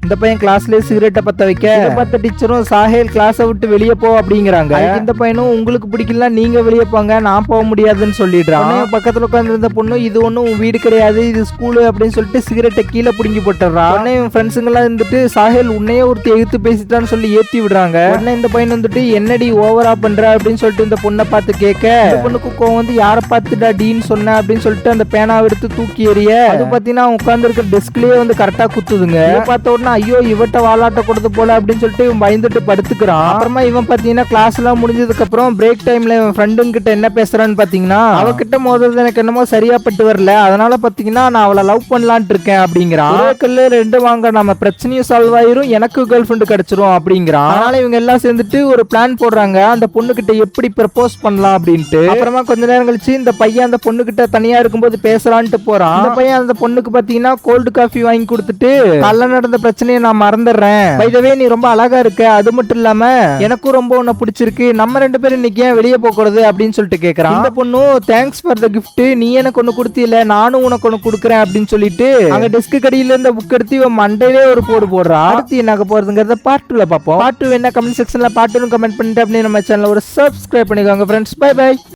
இந்த பையன் கிளாஸ்லயே சிகரெட்டை பத்த வைக்க பார்த்த டீச்சரும் சாஹேல் கிளாஸை விட்டு வெளியே போ அப்படிங்கிறாங்க. இந்த பையனும் உங்களுக்கு பிடிக்கல நீங்க வெளியே போங்க நான் போக முடியாதுன்னு சொல்லிடுறான். பக்கத்துல உட்கார்ந்து இருந்த பொண்ணு இது ஒன்னும் வீடு கிடையாது இது ஸ்கூலு அப்படின்னு சொல்லிட்டு சிகரெட்டை கீழே புடுங்கி போட்டுறான். உடனே இவன் ஃப்ரெண்ட்ஸுங்க எல்லாம் இருந்துட்டு சாஹேல் உன்னையே ஒருத்தி எதிர்த்து பேசிட்டான்னு சொல்லி ஏத்தி விடுறாங்க. உடனே இந்த பையன் வந்துட்டு என்னடி ஓவரா பண்ற அப்படின்னு சொல்லிட்டு இந்த பொண்ணை பார்த்து கேட்க இந்த பொண்ணுக்கு கோவம் வந்து யாரை பார்த்துடா டீன்னு சொன்ன அப்படின்னு சொல்லிட்டு அந்த பேனாவை எடுத்து தூக்கி எறிய அது பாத்தீங்கன்னா உட்கார்ந்து இருக்க டெஸ்க்லயே வந்து கரெக்டா குத்துதுங்க. பார்த்த உடனே ஐயோ இவட்ட வாலாட்ட கொடுத்து போல அப்படின்னு சொல்லிட்டு இவன் பயந்துட்டு படுத்துக்கிறான். அப்புறமா இவன் பாத்தீங்கன்னா கிளாஸ் எல்லாம் முடிஞ்சதுக்கு அப்புறம் பிரேக் டைம்ல இவன் ஃப்ரெண்டுங்க கிட்ட என்ன பேசுறான்னு பாத்தீங்கன்னா அவகிட்ட மோதுறது எனக்கு என்னமோ சரியா பட்டு வரல அதனால பாத்தீங்கன்னா நான் அவளை லவ் பண்ணலான் இருக்கேன் அப்படிங்கிறான். ரெண்டு வாங்க நம்ம பிரச்சனையும் சால்வ் ஆயிரும் எனக்கு கேர்ள் ஃப்ரெண்ட் கிடைச்சிரும் அப்படிங்கிறான். அதனால இவங்க எல்லாம் சேர்ந்துட்டு ஒரு பிளான் போடுறாங்க அந்த பொண்ணு கிட்ட எப்படி ப்ரப்போஸ் பண்ணலாம் அப்படின்ட்டு. அப்புறமா கொஞ்ச நேரம் கழிச்சு இந்த பையன் அந்த பொண்ணு கிட்ட தனியா இருக்கும்போது பேசலான்ட்டு போறான். அந்த பையன் அந்த பொண்ணுக்கு பாத்தீங்கன்னா கோல்டு காஃபி வாங்கி கொடுத்துட்டு கல்ல நடந்த பிரச்சனையை நான் மறந்துடுறேன் பைதவே நீ ரொம்ப அழகா இருக்க அது மட்டும் இல்லாம எனக்கும் ரொம்ப உன்னை பிடிச்சிருக்கு நம்ம ரெண்டு பேரும் இன்னைக்கு ஏன் வெளியே போகக்கூடாது அப்படின்னு சொல்லிட்டு கேக்குறான். இந்த பொண்ணு தேங்க்ஸ் ஃபார் த கிஃப்ட் நீ எனக்கு ஒண்ணு கொடுத்தில நானும் உனக்கு ஒண்ணு கொடுக்குறேன் அப்படின்னு சொல்லிட்டு அங்க டெஸ்க் கடியில இருந்த புக் எடுத்து இவன் மண்டையிலே ஒரு போடு போடுறா. அடுத்து என்ன போறதுங்கிறத பார்ட் 2ல பாப்போம். பார்ட் 2 என்ன கமெண்ட் செக்ஷன்ல பார்ட் 2 கமெண்ட் பண்ணிட்டு அப்படியே நம்ம சேனலை ஒரு சப்ஸ்கிரைப் பண்ணிக்கோங்க ஃப்ரெண்ட்ஸ். By by.